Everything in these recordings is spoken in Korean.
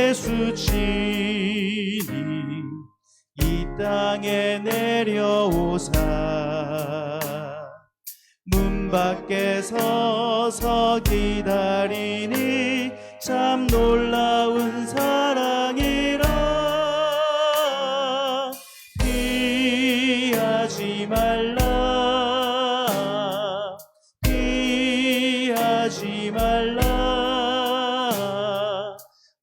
예수 친히 이 땅에 내려오사 문 밖에 서서 기다리니 참 놀라운 사랑이라. 피하지 말라, 피하지 말라.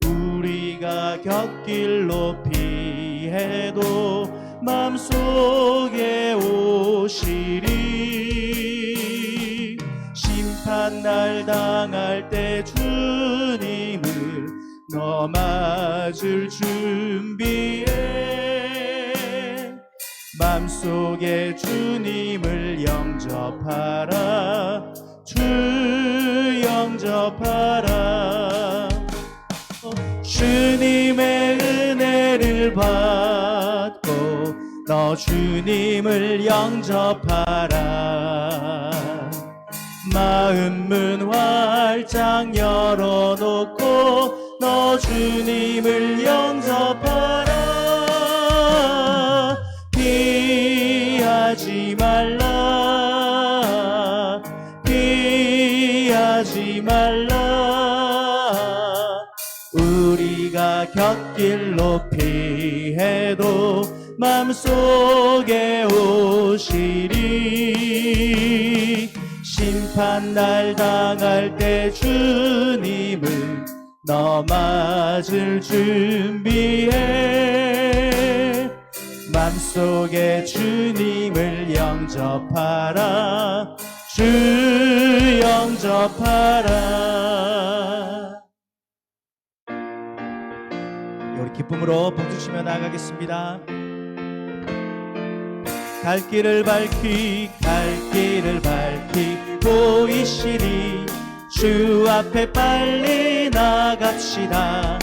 우리가 곁길로 피해도 맘속에 오시리. 심판날 당할 때 주님을 너 맞을 준비해. 맘속에 주님을 영접하라, 주 영접하라. 주님의 은혜를 받고 너 주님을 영접하라. 마음 문 활짝 열어놓고 너 주님을 영접하라. 피하지 말라, 피하지 말라. 우리가 곁길로 피해도 맘속에 오시리. 심판날 당할 때 주님을 너 맞을 준비해. 맘속에 주님을 영접하라, 주 영접하라. 우리 기쁨으로 봉투치며 나가겠습니다. 갈 길을 밝히 보이시니 주 앞에 빨리 나갑시다.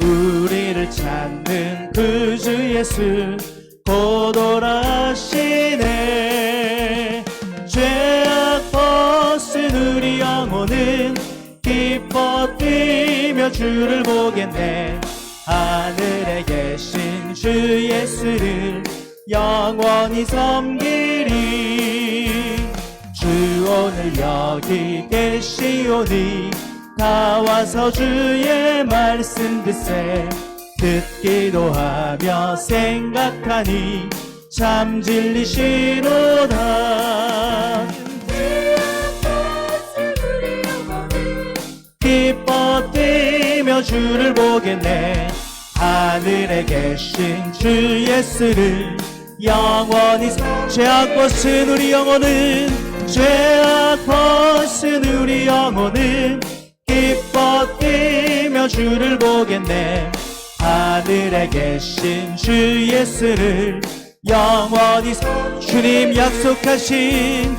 우리를 찾는 그 주 예수 곧 오라시네. 죄악 벗은 우리 영혼은 기뻐 뛰며 주를 보겠네. 하늘에 계신 주 예수를 영원히 섬기리. 주 오늘 여기 계시오니 다 와서 주의 말씀 듣세. 듣기도 하며 생각하니 참 진리시로다. 기뻐 뛰며 주를 보겠네. 하늘에 계신 주 예수를 영원히 죄악 벗은 우리 영혼은 죄악 벗은 우리 영혼은 기뻐 뛰며 주를 보겠네. 하늘에 계신 주 예수를 영원히 주님 약속하신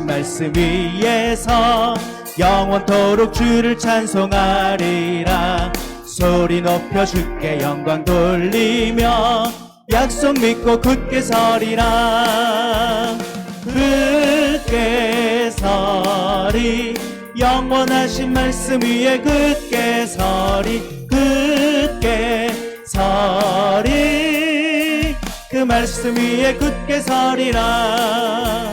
말씀 위에서 영원토록 주를 찬송하리라. 소리 높여 주께 영광 돌리며 약속 믿고 굳게 서리라. 굳게 서리. 영원하신 말씀 위에 굳게 서리. 굳게 서리. 그 말씀 위에 굳게 서리라.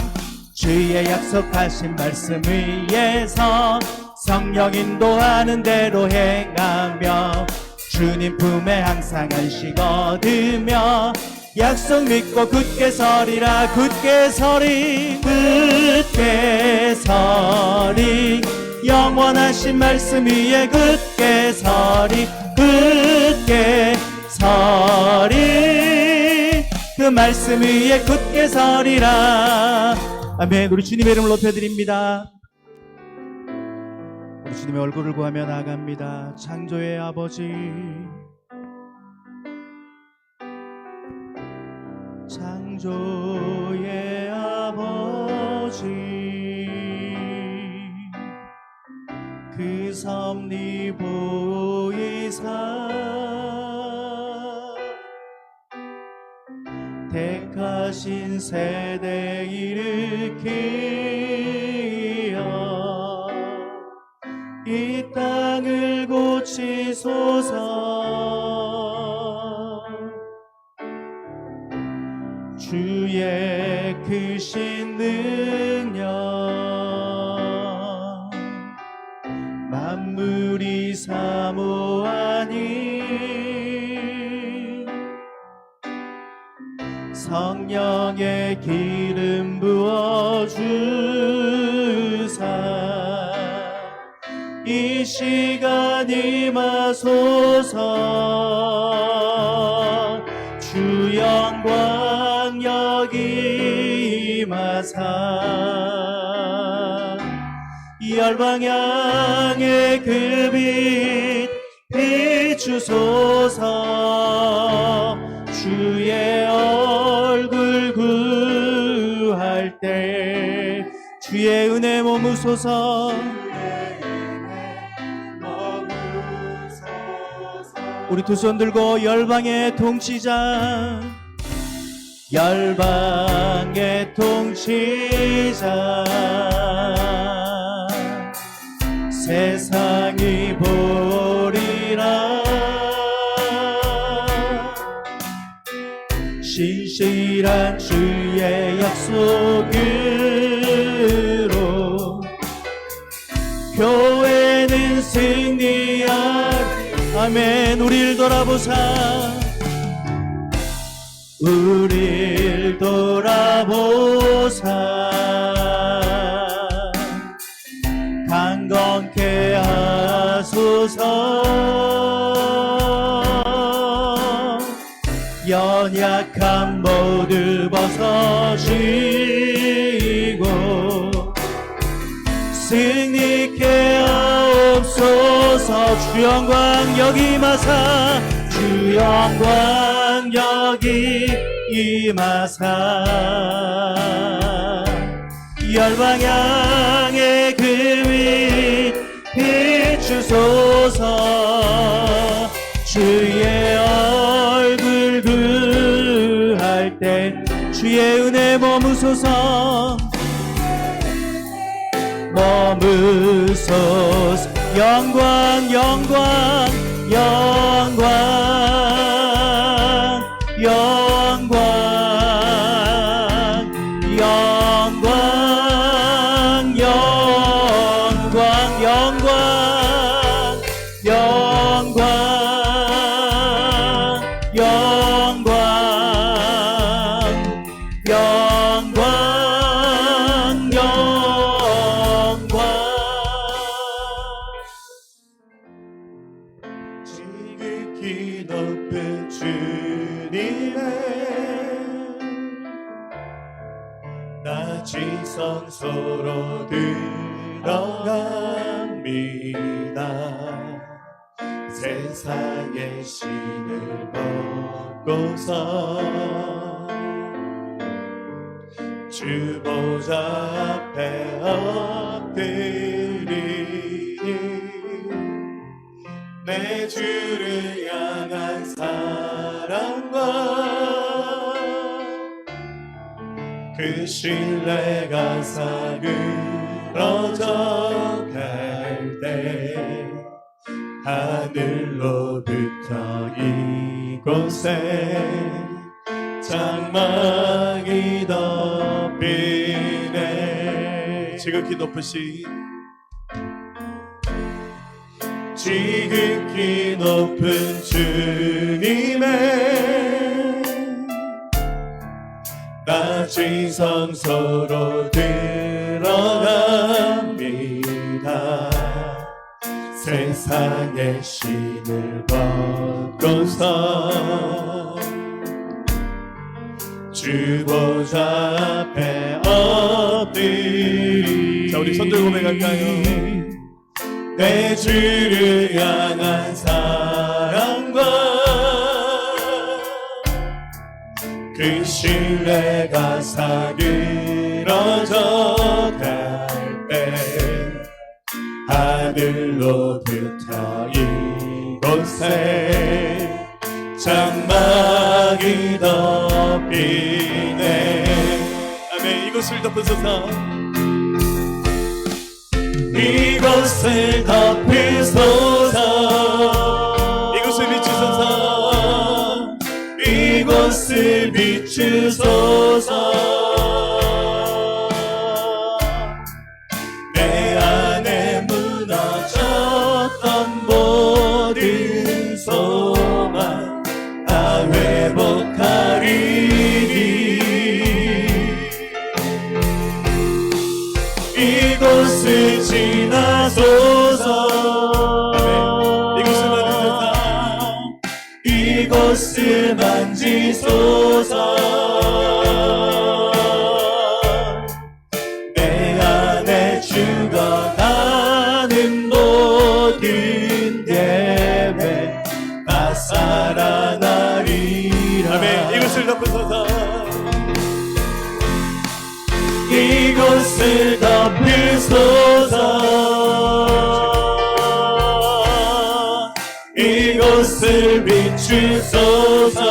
주의 약속하신 말씀 위에서 성령 인도하는 대로 행하며 주님 품에 항상 안식 얻으며 약속 믿고 굳게 서리라. 굳게 서리. 굳게 서리. 영원하신 말씀 위에 굳게 서리. 굳게 서리. 그 말씀 위에 굳게 서리라. 아멘. 우리 주님의 이름을 높여드립니다. 우리 주님의 얼굴을 구하며 나아갑니다. 창조의 아버지, 창조의 아버지, 그 섭리 보이사 택하신 세대 일으키어 이 땅을 곧 고치소서. 주의 크신 능력 만물이 사모하니 성령의 기름 부어주사 이 시간 임하소서. 주 영광 여기 임하사 열방향의 그 빛 비추소서. 주의 얼굴 구할 때 주의 은혜 머무소서. 우리 두 손 들고 열방의 통치자, 열방의 통치자, 세상이 보리라. 신실한 주의 약속으로 교회는 승리할. 아멘. 우릴 돌아보사, 우릴 돌아보사. 강건케 하소서. 연약함 모두 벗어지고 승리케 하옵소서. 주 영광 여기 임하사, 주 영광 여기 임하사 열방향의 그 빛 비추소서. 주의 얼굴 구할 때 주의 은혜 머무소서. 머무소서. 영광 영광 영광 영광 영광 영광 영광 영광 영광 영광 영광. 지극히 높은 주님의 낮은 성소로 들어갑니다. 세상의 신을 벗고서 주 보좌 앞에 엎드리니 내 주를 향한 사랑과 그 신뢰가 사그러져 갈 때 하늘로부터 이곳에 장막이 덮이네. 지극히 높으신 지극히 높은 주님의 낮은 성소로 들어갑니다. 세상의 신을 벗고서 주 보좌 앞에 엎드리. 자, 우리 손들 고백할까요? 내 주를 향한 사랑과 그 신뢰가 사그러져 갈 때 하늘로부터 이곳에 장막이 덮이네. 아멘. 이곳을 덮으소서. 이곳을 덮으소서. 이곳을 지나소서. 이곳을 만지소서. 내 안에 죽어가는 모든 예배 다 살아나리라. 아멘. 이곳을 덮으소서. 이곳을 덮으소서. 이곳을 비추소서.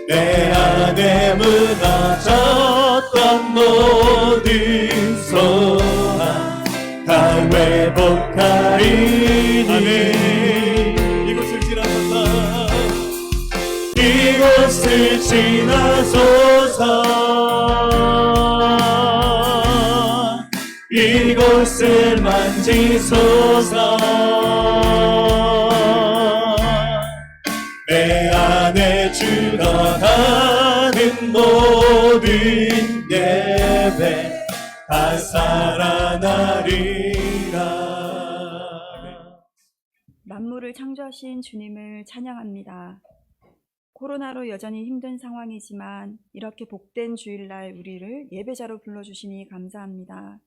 내 안에 무너졌던 모든 소망 다 회복하리니. 이곳을 지나소서. 이곳을 지나소서. 이곳을 만지소서. 내 안에 죽어가는 모든 예배 다 살아나리라. 만물을 창조하신 주님을 찬양합니다. 코로나로 여전히 힘든 상황이지만 이렇게 복된 주일날 우리를 예배자로 불러주시니 감사합니다.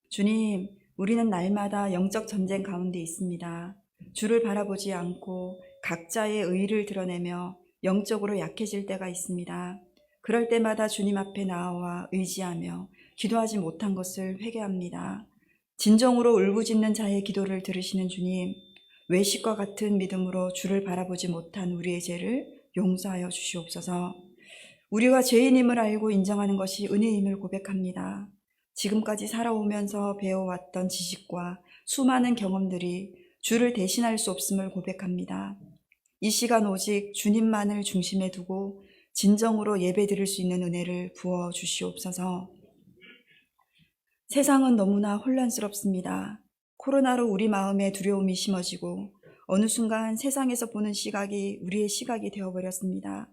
주님, 우리는 날마다 영적 전쟁 가운데 있습니다. 주를 바라보지 않고 각자의 의를 드러내며 영적으로 약해질 때가 있습니다. 그럴 때마다 주님 앞에 나와 의지하며 기도하지 못한 것을 회개합니다. 진정으로 울부짖는 자의 기도를 들으시는 주님, 외식과 같은 믿음으로 주를 바라보지 못한 우리의 죄를 용서하여 주시옵소서. 우리가 죄인임을 알고 인정하는 것이 은혜임을 고백합니다. 지금까지 살아오면서 배워왔던 지식과 수많은 경험들이 주를 대신할 수 없음을 고백합니다. 이 시간 오직 주님만을 중심에 두고 진정으로 예배드릴 수 있는 은혜를 부어 주시옵소서. 세상은 너무나 혼란스럽습니다. 코로나로 우리 마음에 두려움이 심어지고 어느 순간 세상에서 보는 시각이 우리의 시각이 되어버렸습니다.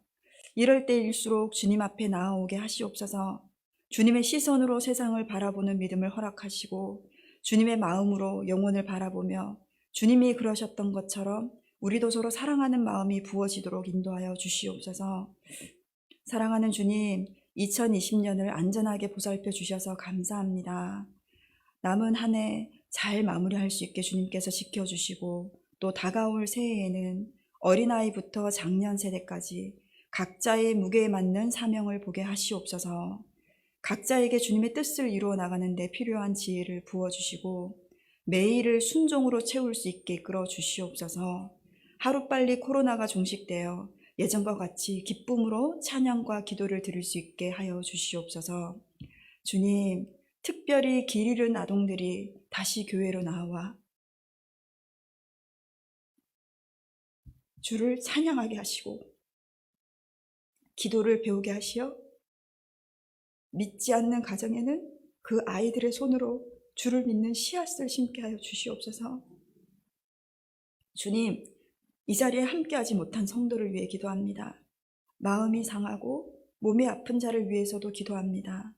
이럴 때일수록 주님 앞에 나아오게 하시옵소서. 주님의 시선으로 세상을 바라보는 믿음을 허락하시고 주님의 마음으로 영혼을 바라보며 주님이 그러셨던 것처럼 우리도 서로 사랑하는 마음이 부어지도록 인도하여 주시옵소서. 사랑하는 주님, 2020년을 안전하게 보살펴 주셔서 감사합니다. 남은 한 해 잘 마무리할 수 있게 주님께서 지켜주시고 또 다가올 새해에는 어린아이부터 장년 세대까지 각자의 무게에 맞는 사명을 보게 하시옵소서. 각자에게 주님의 뜻을 이루어 나가는 데 필요한 지혜를 부어주시고 매일을 순종으로 채울 수 있게 이끌어 주시옵소서. 하루빨리 코로나가 종식되어 예전과 같이 기쁨으로 찬양과 기도를 드릴 수 있게 하여 주시옵소서. 주님, 특별히 길 잃은 아동들이 다시 교회로 나와 주를 찬양하게 하시고 기도를 배우게 하시어 믿지 않는 가정에는 그 아이들의 손으로 주를 믿는 씨앗을 심게 하여 주시옵소서. 주님, 이 자리에 함께하지 못한 성도를 위해 기도합니다. 마음이 상하고 몸이 아픈 자를 위해서도 기도합니다.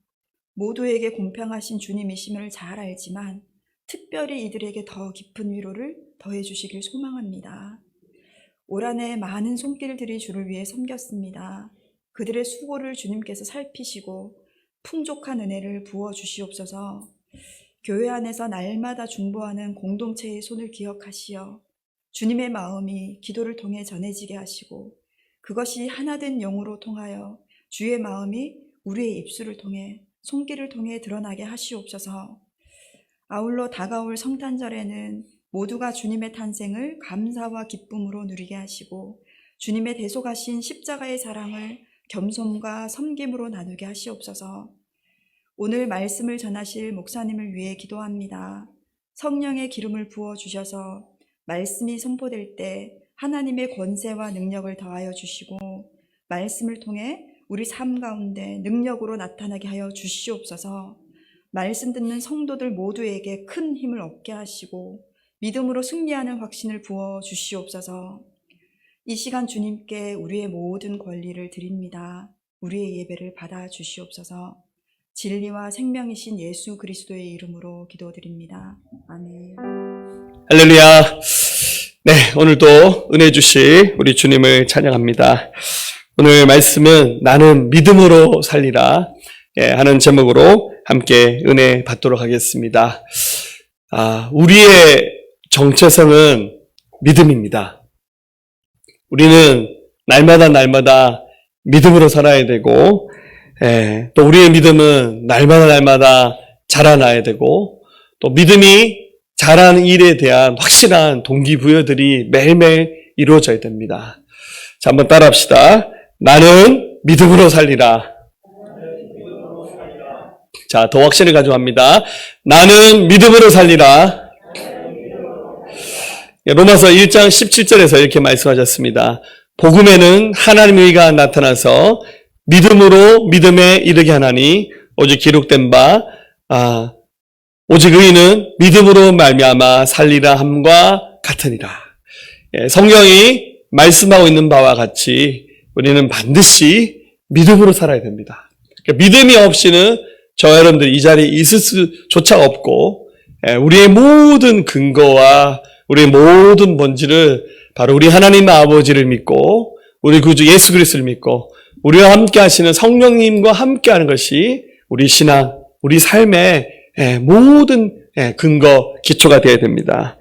모두에게 공평하신 주님이심을 잘 알지만 특별히 이들에게 더 깊은 위로를 더해 주시길 소망합니다. 올 한 해 많은 손길들이 주를 위해 섬겼습니다. 그들의 수고를 주님께서 살피시고 풍족한 은혜를 부어 주시옵소서. 교회 안에서 날마다 중보하는 공동체의 손을 기억하시어 주님의 마음이 기도를 통해 전해지게 하시고 그것이 하나된 영으로 통하여 주의 마음이 우리의 입술을 통해 손길을 통해 드러나게 하시옵소서. 아울러 다가올 성탄절에는 모두가 주님의 탄생을 감사와 기쁨으로 누리게 하시고 주님의 대속하신 십자가의 사랑을 겸손과 섬김으로 나누게 하시옵소서. 오늘 말씀을 전하실 목사님을 위해 기도합니다. 성령의 기름을 부어주셔서 말씀이 선포될 때 하나님의 권세와 능력을 더하여 주시고 말씀을 통해 우리 삶 가운데 능력으로 나타나게 하여 주시옵소서. 말씀 듣는 성도들 모두에게 큰 힘을 얻게 하시고 믿음으로 승리하는 확신을 부어 주시옵소서. 이 시간 주님께 우리의 모든 권리를 드립니다. 우리의 예배를 받아 주시옵소서. 진리와 생명이신 예수 그리스도의 이름으로 기도드립니다. 아멘. 할렐루야. 네, 오늘도 은혜 주실 우리 주님을 찬양합니다. 오늘 말씀은 나는 믿음으로 살리라 하는 제목으로 함께 은혜 받도록 하겠습니다. 우리의 정체성은 믿음입니다. 우리는 날마다 믿음으로 살아야 되고, 또 우리의 믿음은 날마다 자라나야 되고, 또 믿음이 자라는 일에 대한 확실한 동기부여들이 매일매일 이루어져야 됩니다. 자, 한번 따라합시다. 나는 믿음으로 살리라. 자, 더 확신을 가져갑니다. 나는 믿음으로 살리라. 로마서 1장 17절에서 이렇게 말씀하셨습니다. 복음에는 하나님의 의가 나타나서 믿음으로 믿음에 이르게 하나니 오직 기록된 바 오직 의인은 믿음으로 말미암아 살리라 함과 같으니라. 성경이 말씀하고 있는 바와 같이 우리는 반드시 믿음으로 살아야 됩니다. 그러니까 믿음이 없이는 저 여러분들 이 자리에 있을 수조차 없고, 우리의 모든 근거와 우리의 모든 본질을 바로 우리 하나님 아버지를 믿고 우리 구주 예수 그리스도를 믿고 우리와 함께 하시는 성령님과 함께 하는 것이 우리 신앙, 우리 삶의 모든 근거, 기초가 되어야 됩니다.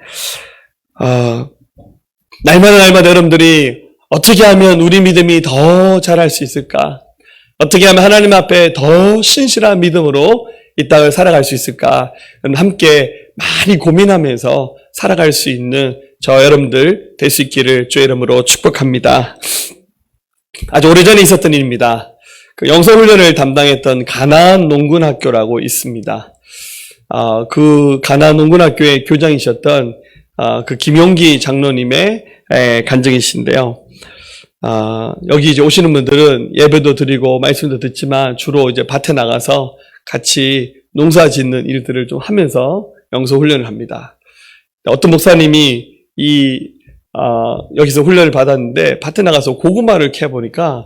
날마다 여러분들이 어떻게 하면 우리 믿음이 더 자랄 수 있을까? 어떻게 하면 하나님 앞에 더 신실한 믿음으로 이 땅을 살아갈 수 있을까? 함께 많이 고민하면서 살아갈 수 있는 저 여러분들 될 수 있기를 주의 이름으로 축복합니다. 아주 오래전에 있었던 일입니다. 그 영성훈련을 담당했던 가나안 농군학교라고 있습니다. 그 가나안 농군학교의 교장이셨던 그 김용기 장로님의 간증이신데요. 여기 이제 오시는 분들은 예배도 드리고 말씀도 듣지만 주로 이제 밭에 나가서 같이 농사 짓는 일들을 좀 하면서 영성 훈련을 합니다. 어떤 목사님이 여기서 훈련을 받았는데 밭에 나가서 고구마를 캐보니까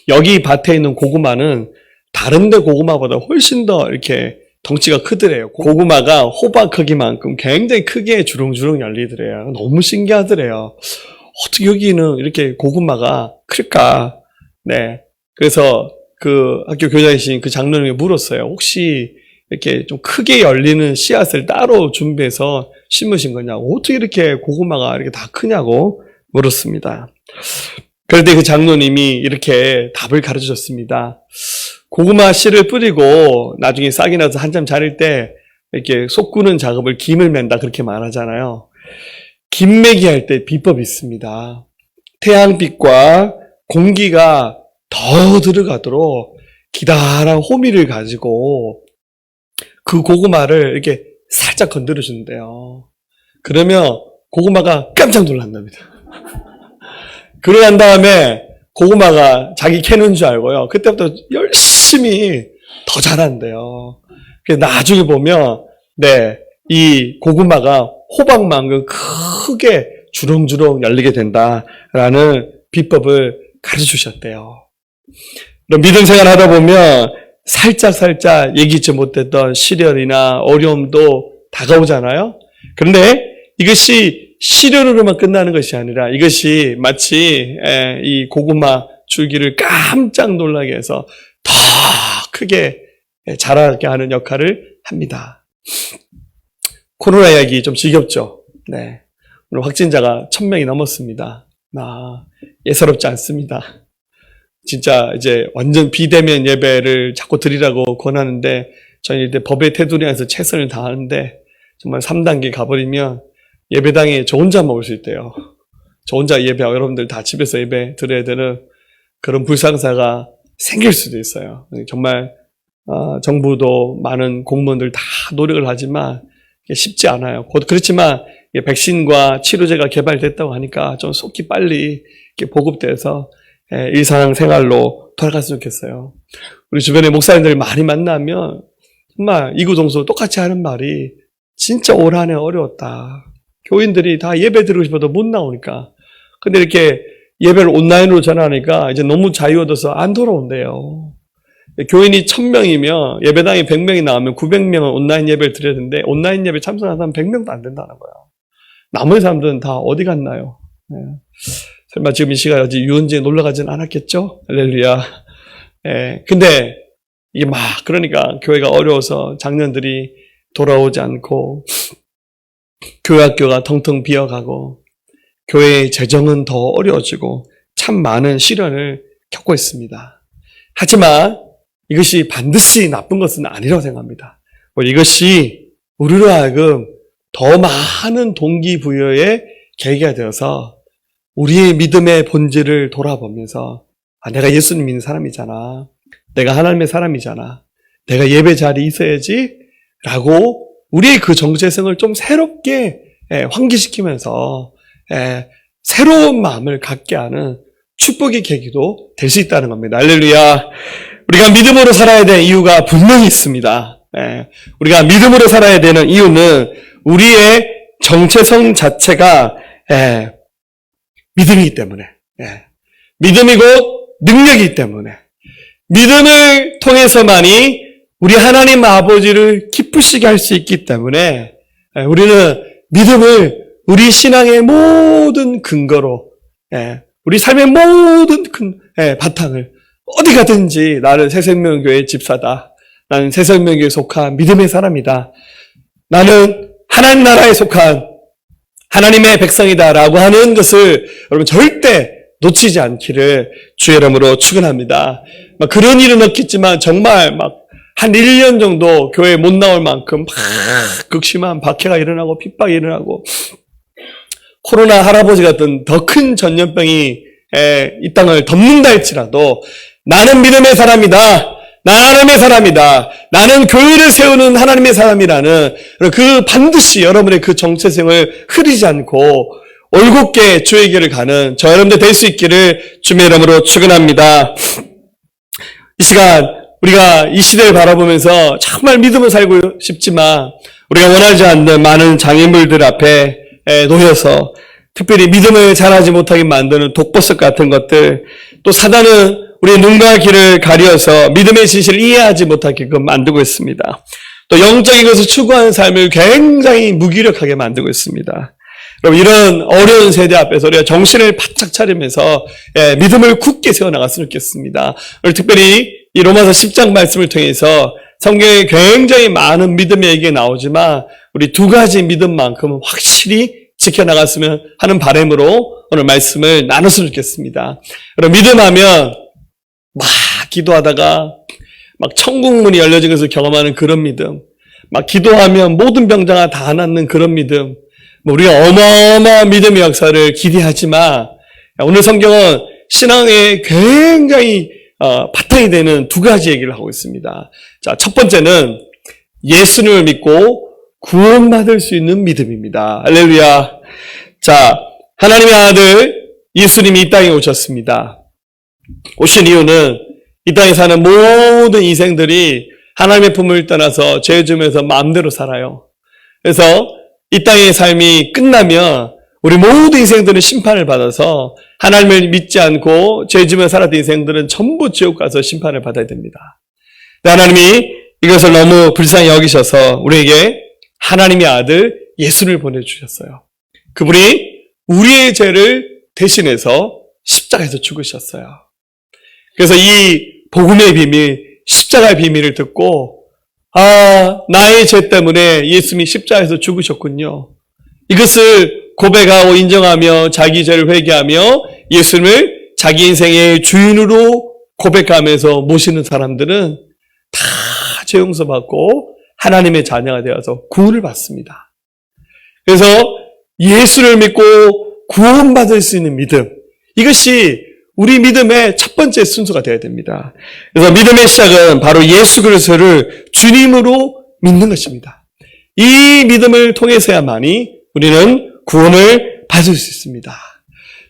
여기 밭에 있는 고구마는 다른 데 고구마보다 훨씬 더 이렇게 덩치가 크더래요. 고구마가 호박 크기만큼 굉장히 크게 주렁주렁 열리더래요. 너무 신기하더래요. 어떻게 여기는 이렇게 고구마가 클까? 네. 그래서 그 학교 교장이신 그 장로님이 물었어요. 혹시 이렇게 좀 크게 열리는 씨앗을 따로 준비해서 심으신 거냐고. 어떻게 이렇게 고구마가 이렇게 다 크냐고 물었습니다. 그런데 그 장로님이 이렇게 답을 가르쳐 줬습니다. 고구마 씨를 뿌리고 나중에 싹이 나서 한참 자랄 때 이렇게 솟구는 작업을 김을 맨다 그렇게 말하잖아요. 김 매기 할 때 비법이 있습니다. 태양빛과 공기가 더 들어가도록 기다란 호미를 가지고 그 고구마를 이렇게 살짝 건드려 준대요. 그러면 고구마가 깜짝 놀란답니다. 그러고 난 다음에 고구마가 자기 캐는 줄 알고요. 그때부터 열심히 더 자란대요. 그래서 나중에 보면 이 고구마가 호박만큼 크게 주렁주렁 열리게 된다라는 비법을 가르쳐 주셨대요. 그럼 믿음 생활 하다 보면 살짝 예기치 못했던 시련이나 어려움도 다가오잖아요. 그런데 이것이 시련으로만 끝나는 것이 아니라 이것이 마치 이 고구마 줄기를 깜짝 놀라게 해서 더 크게 자라게 하는 역할을 합니다. 코로나 이야기 좀 지겹죠? 네. 오늘 확진자가 1000명이 넘었습니다. 예사롭지 않습니다. 진짜 이제 완전 비대면 예배를 자꾸 드리라고 권하는데 저희 이제 법의 테두리에서 최선을 다하는데 정말 3단계 가버리면 예배당에 저 혼자만 올 수 있대요. 저 혼자 예배하고 여러분들 다 집에서 예배 드려야 되는 그런 불상사가 생길 수도 있어요. 정말 정부도 많은 공무원들 다 노력을 하지만 쉽지 않아요. 그렇지만 백신과 치료제가 개발됐다고 하니까 좀 속히 빨리 보급돼서 일상생활로 돌아갔으면 좋겠어요. 우리 주변에 목사님들 많이 만나면 정말 이구동성 똑같이 하는 말이 진짜 올 한 해 어려웠다. 교인들이 다 예배 드리고 싶어도 못 나오니까. 근데 이렇게 예배를 온라인으로 전하니까 이제 너무 자유 얻어서 안 돌아온대요. 교인이 1000명이면 예배당에 100명이 나오면 900명은 온라인 예배를 드려야 되는데 온라인 예배 참석하는 사람 100명도 안 된다는 거야. 나머지 사람들은 다 어디 갔나요? 네. 설마 지금 이 시간에 어디 유원지에 놀러 가진 않았겠죠? 할렐루야. 예. 근데 이게 막 그러니까 교회가 어려워서 장년들이 돌아오지 않고 교회 학교가 텅텅 비어가고 교회의 재정은 더 어려워지고 참 많은 시련을 겪고 있습니다. 하지만 이것이 반드시 나쁜 것은 아니라고 생각합니다. 이것이 우리로 하여금 더 많은 동기부여의 계기가 되어서 우리의 믿음의 본질을 돌아보면서 내가 예수님 믿는 사람이잖아. 내가 하나님의 사람이잖아. 내가 예배 자리에 있어야지 라고 우리의 그 정체성을 좀 새롭게 환기시키면서 새로운 마음을 갖게 하는 축복의 계기도 될 수 있다는 겁니다. 할렐루야. 우리가 믿음으로 살아야 되는 이유가 분명히 있습니다. 우리가 믿음으로 살아야 되는 이유는 우리의 정체성 자체가 믿음이기 때문에, 믿음이고 능력이기 때문에, 믿음을 통해서만이 우리 하나님 아버지를 기쁘시게 할 수 있기 때문에 우리는 믿음을 우리 신앙의 모든 근거로, 우리 삶의 모든 바탕을 어디 가든지 나는 새생명교회 집사다. 나는 새생명교회에 속한 믿음의 사람이다. 나는 하나님 나라에 속한 하나님의 백성이다라고 하는 것을 여러분 절대 놓치지 않기를 주의 이름으로 축원합니다. 그런 일은 없겠지만 정말 한 1년 정도 교회에 못 나올 만큼 극심한 박해가 일어나고 핍박이 일어나고 코로나 할아버지 같은 더 큰 전염병이 이 땅을 덮는다 할지라도 나는 믿음의 사람이다. 나는 하나님의 사람이다. 나는 교회를 세우는 하나님의 사람이라는 그 반드시 여러분의 그 정체성을 흐리지 않고 올곧게 주에게를 가는 저 여러분들 될 수 있기를 주의 이름으로 축원합니다. 이 시간 우리가 이 시대를 바라보면서 정말 믿음을 살고 싶지만 우리가 원하지 않는 많은 장애물들 앞에 놓여서 특별히 믿음을 잘하지 못하게 만드는 독보석 같은 것들, 또 사단은 우리의 눈과 귀를 가려서 믿음의 진실을 이해하지 못하게끔 만들고 있습니다. 또 영적인 것을 추구하는 삶을 굉장히 무기력하게 만들고 있습니다. 여러분, 이런 어려운 세대 앞에서 우리가 정신을 바짝 차리면서 믿음을 굳게 세워나갔으면 좋겠습니다. 오늘 특별히 이 로마서 10장 말씀을 통해서 성경에 굉장히 많은 믿음의 얘기가 나오지만 우리 두 가지 믿음만큼은 확실히 지켜나갔으면 하는 바람으로 오늘 말씀을 나눴으면 좋겠습니다. 여러분, 믿음하면 막 기도하다가 막 천국문이 열려진 것을 경험하는 그런 믿음, 막 기도하면 모든 병자가 다 낫는 그런 믿음, 우리가 어마어마한 믿음의 역사를 기대하지만 오늘 성경은 신앙에 굉장히 바탕이 되는 두 가지 얘기를 하고 있습니다. 자, 첫 번째는 예수님을 믿고 구원받을 수 있는 믿음입니다. 할렐루야. 자, 하나님의 아들 예수님이 이 땅에 오셨습니다. 오신 이유는 이 땅에 사는 모든 인생들이 하나님의 품을 떠나서 죄 지으면서 마음대로 살아요. 그래서 이 땅의 삶이 끝나면 우리 모든 인생들은 심판을 받아서 하나님을 믿지 않고 죄 지으며 살았던 인생들은 전부 지옥 가서 심판을 받아야 됩니다. 하나님이 이것을 너무 불쌍히 여기셔서 우리에게 하나님의 아들 예수를 보내주셨어요. 그분이 우리의 죄를 대신해서 십자가에서 죽으셨어요. 그래서 이 복음의 비밀, 십자가의 비밀을 듣고 나의 죄 때문에 예수님이 십자가에서 죽으셨군요. 이것을 고백하고 인정하며 자기 죄를 회개하며 예수님을 자기 인생의 주인으로 고백하면서 모시는 사람들은 다 죄 용서받고 하나님의 자녀가 되어서 구원을 받습니다. 그래서 예수를 믿고 구원받을 수 있는 믿음, 이것이 우리 믿음의 첫 번째 순서가 되어야 됩니다. 그래서 믿음의 시작은 바로 예수 그리스도를 주님으로 믿는 것입니다. 이 믿음을 통해서야만이 우리는 구원을 받을 수 있습니다.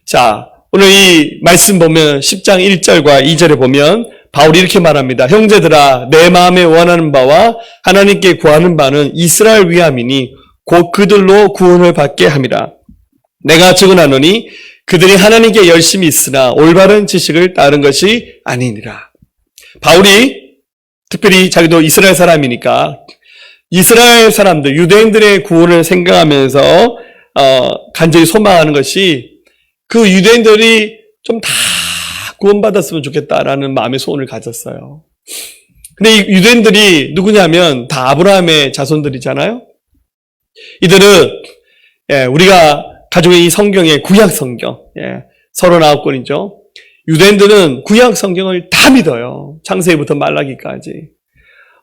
자, 오늘 이 말씀 보면 10장 1절과 2절에 보면 바울이 이렇게 말합니다. 형제들아, 내 마음에 원하는 바와 하나님께 구하는 바는 이스라엘 위함이니 곧 그들로 구원을 받게 함이라. 내가 증언하노니 그들이 하나님께 열심히 있으나 올바른 지식을 따른 것이 아니니라. 바울이 특별히 자기도 이스라엘 사람이니까 이스라엘 사람들, 유대인들의 구원을 생각하면서 간절히 소망하는 것이 그 유대인들이 좀 다 구원받았으면 좋겠다라는 마음의 소원을 가졌어요. 근데 이 유대인들이 누구냐면 다 아브라함의 자손들이잖아요. 이들은 우리가 가지고 있는 이 성경의 구약 성경 39권이죠. 유대인들은 구약 성경을 다 믿어요. 창세기부터 말라기까지.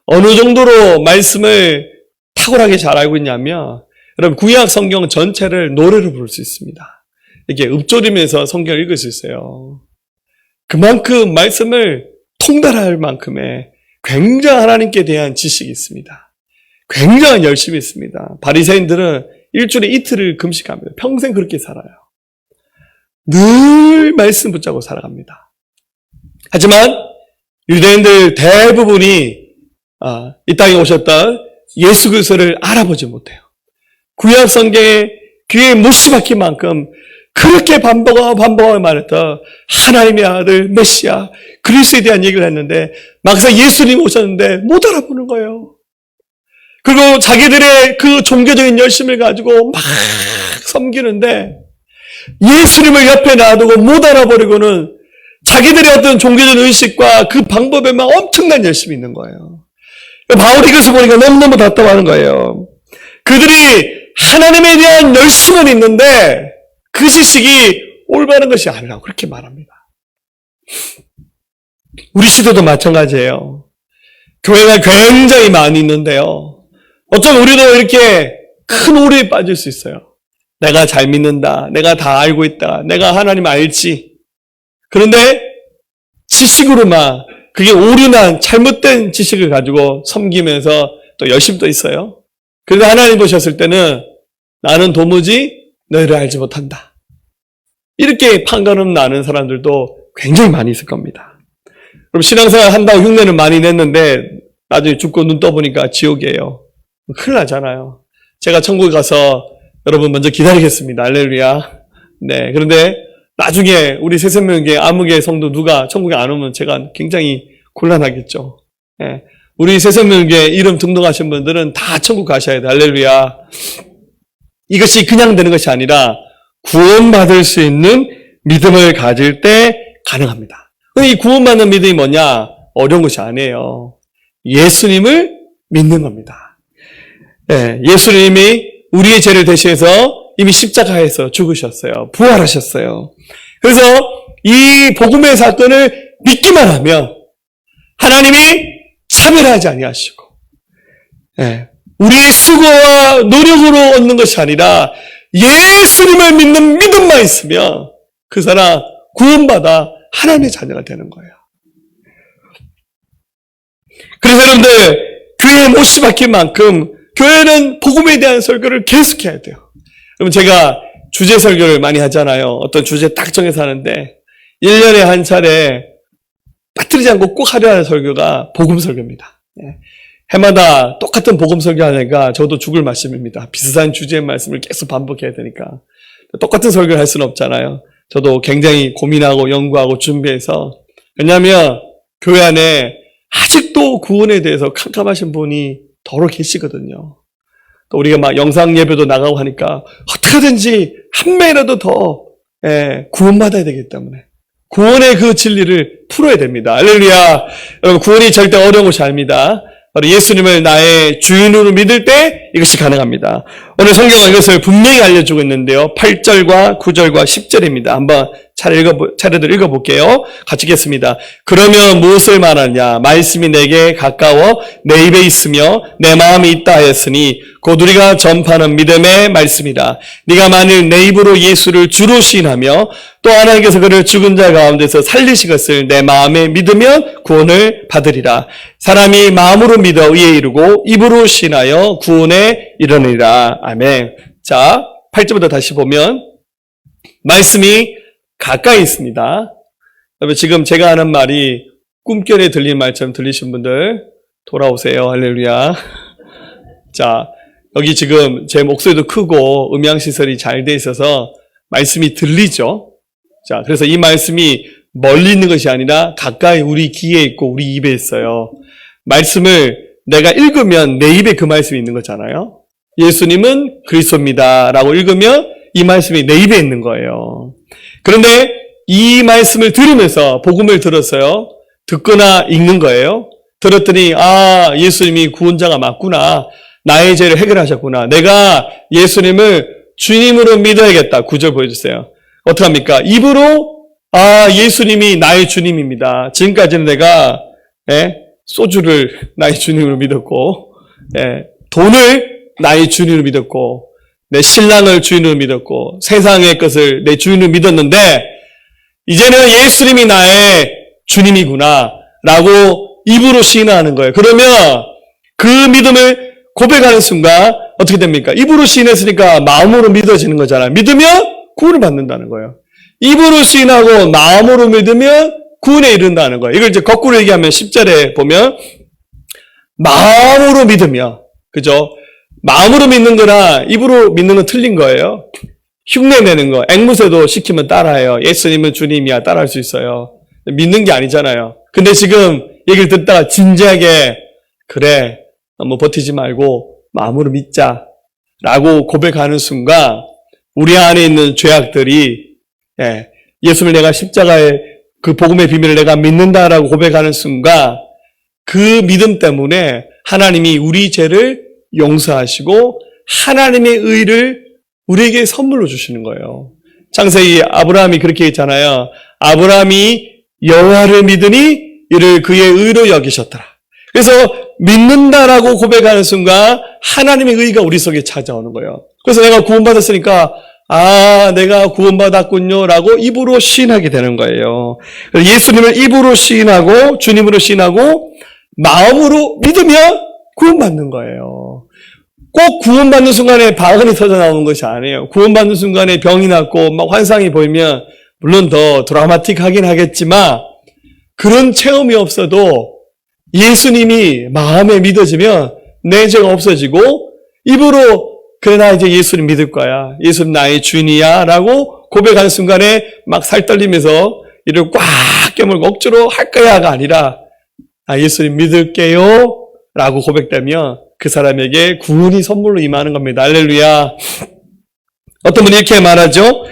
어느 정도로 말씀을 탁월하게 잘 알고 있냐면 여러분 구약 성경 전체를 노래로 부를 수 있습니다. 이렇게 읊조리면서 성경을 읽을 수 있어요. 그만큼 말씀을 통달할 만큼의 굉장한 하나님께 대한 지식이 있습니다. 굉장한 열심이 있습니다. 바리새인들은 일주일에 이틀을 금식합니다. 평생 그렇게 살아요. 늘 말씀 붙잡고 살아갑니다. 하지만 유대인들 대부분이 이 땅에 오셨던 예수 그리스도를 알아보지 못해요. 구약 성경에 귀에 못이 박힌 만큼 그렇게 반복하고 말했던 하나님의 아들 메시아 그리스도에 대한 얘기를 했는데 막상 예수님 오셨는데 못 알아보는 거예요. 그리고 자기들의 그 종교적인 열심을 가지고 막 섬기는데 예수님을 옆에 놔두고 못 알아버리고는 자기들의 어떤 종교적 의식과 그 방법에만 엄청난 열심이 있는 거예요. 바울이 이것을 보니까 너무너무 답답하는 거예요. 그들이 하나님에 대한 열심은 있는데 그 지식이 올바른 것이 아니라고 그렇게 말합니다. 우리 시대도 마찬가지예요. 교회가 굉장히 많이 있는데요. 어쩌면 우리도 이렇게 큰 오류에 빠질 수 있어요. 내가 잘 믿는다. 내가 다 알고 있다. 내가 하나님 알지. 그런데 지식으로만 그게 오류난 잘못된 지식을 가지고 섬기면서 또 열심히 또 있어요. 그래서 하나님 보셨을 때는 나는 도무지 너희를 알지 못한다. 이렇게 판가름 나는 사람들도 굉장히 많이 있을 겁니다. 그럼 신앙생활 한다고 흉내는 많이 냈는데 나중에 죽고 눈 떠보니까 지옥이에요. 큰일 나잖아요. 제가 천국에 가서 여러분 먼저 기다리겠습니다. 할렐루야. 네. 그런데 나중에 우리 새생명계 암흑의 성도 누가 천국에 안 오면 제가 굉장히 곤란하겠죠. 네. 우리 새생명계 이름 등록하신 분들은 다 천국 가셔야 돼. 할렐루야. 이것이 그냥 되는 것이 아니라 구원받을 수 있는 믿음을 가질 때 가능합니다. 이 구원받는 믿음이 뭐냐? 어려운 것이 아니에요. 예수님을 믿는 겁니다. 네, 예수님이 우리의 죄를 대신해서 이미 십자가에서 죽으셨어요. 부활하셨어요. 그래서 이 복음의 사건을 믿기만 하면 하나님이 차별하지 아니하시고 우리의 수고와 노력으로 얻는 것이 아니라 예수님을 믿는 믿음만 있으면 그 사람 구원받아 하나님의 자녀가 되는 거예요. 그래서 여러분들 교회에 못이 박힌 만큼 교회는 복음에 대한 설교를 계속해야 돼요. 여러분 제가 주제 설교를 많이 하잖아요. 어떤 주제 딱 정해서 하는데 1년에 한 차례 빠뜨리지 않고 꼭 하려 하는 설교가 복음 설교입니다. 해마다 똑같은 복음 설교하니까 저도 죽을 말씀입니다. 비슷한 주제의 말씀을 계속 반복해야 되니까. 똑같은 설교를 할 수는 없잖아요. 저도 굉장히 고민하고 연구하고 준비해서. 왜냐하면 교회 안에 아직도 구원에 대해서 캄캄하신 분이 더러 계시거든요. 또 우리가 막 영상 예배도 나가고 하니까 어떻게든지 한 명이라도 더 구원받아야 되기 때문에 구원의 그 진리를 풀어야 됩니다. 할렐루야. 여러분 구원이 절대 어려운 것이 아닙니다. 바로 예수님을 나의 주인으로 믿을 때 이것이 가능합니다. 오늘 성경은 이것을 분명히 알려주고 있는데요. 8절과 9절과 10절입니다. 한번 차례들 읽어볼게요. 같이 읽겠습니다. 그러면 무엇을 말하냐? 말씀이 내게 가까워 내 입에 있으며 내 마음에 있다 하였으니 곧 우리가 전파하는 믿음의 말씀이라. 네가 만일 내 입으로 예수를 주로 시인하며 또 하나님께서 그를 죽은 자 가운데서 살리신 것을 내 마음에 믿으면 구원을 받으리라. 사람이 마음으로 믿어 의에 이르고 입으로 시인하여 구원에 이르느니라. 아멘. 자, 8절부터 다시 보면 말씀이 가까이 있습니다. 여러분 지금 제가 하는 말이 꿈결에 들린 말처럼 들리신 분들 돌아오세요. 할렐루야. 자, 여기 지금 제 목소리도 크고 음향시설이 잘 돼 있어서 말씀이 들리죠. 자, 그래서 이 말씀이 멀리 있는 것이 아니라 가까이 우리 귀에 있고 우리 입에 있어요. 말씀을 내가 읽으면 내 입에 그 말씀이 있는 거잖아요. 예수님은 그리스도입니다 라고 읽으면 이 말씀이 내 입에 있는 거예요. 그런데 이 말씀을 들으면서 복음을 들었어요. 듣거나 읽는 거예요. 들었더니 예수님이 구원자가 맞구나. 나의 죄를 해결하셨구나. 내가 예수님을 주님으로 믿어야겠다. 9절 보여주세요. 어떡합니까? 입으로 예수님이 나의 주님입니다. 지금까지는 내가 소주를 나의 주님으로 믿었고 돈을 나의 주님으로 믿었고 내 신랑을 주인으로 믿었고 세상의 것을 내 주인으로 믿었는데 이제는 예수님이 나의 주님이구나 라고 입으로 시인하는 거예요. 그러면 그 믿음을 고백하는 순간 어떻게 됩니까? 입으로 시인했으니까 마음으로 믿어지는 거잖아요. 믿으면 구원을 받는다는 거예요. 입으로 시인하고 마음으로 믿으면 구원에 이른다는 거예요. 이걸 이제 거꾸로 얘기하면 10절에 보면 마음으로 믿으며, 그죠? 마음으로 믿는 거나 입으로 믿는 건 틀린 거예요. 흉내 내는 거, 앵무새도 시키면 따라해요. 예수님은 주님이야, 따라할 수 있어요. 믿는 게 아니잖아요. 근데 지금 얘기를 듣다가 진지하게 그래, 버티지 말고 마음으로 믿자 라고 고백하는 순간 우리 안에 있는 죄악들이 예수를 내가 십자가의 그 복음의 비밀을 내가 믿는다라고 고백하는 순간 그 믿음 때문에 하나님이 우리 죄를 용서하시고 하나님의 의를 우리에게 선물로 주시는 거예요. 창세기 아브라함이 그렇게 했잖아요. 아브라함이 여호와를 믿으니 이를 그의 의로 여기셨더라. 그래서 믿는다라고 고백하는 순간 하나님의 의가 우리 속에 찾아오는 거예요. 그래서 내가 구원받았으니까 내가 구원받았군요 라고 입으로 시인하게 되는 거예요. 예수님을 입으로 시인하고 주님으로 시인하고 마음으로 믿으면 구원받는 거예요. 꼭 구원받는 순간에 바근이 터져 나오는 것이 아니에요. 구원받는 순간에 병이 낫고 막 환상이 보이면 물론 더 드라마틱하긴 하겠지만 그런 체험이 없어도 예수님이 마음에 믿어지면 내 죄가 없어지고 입으로 그래 나 이제 예수님 믿을 거야. 예수님 나의 주인이야 라고 고백하는 순간에 막 살 떨리면서 이를 꽉 깨물고 억지로 할 거야가 아니라 예수님 믿을게요 라고 고백되면 그 사람에게 구원이 선물로 임하는 겁니다. 할렐루야. 어떤 분이 이렇게 말하죠.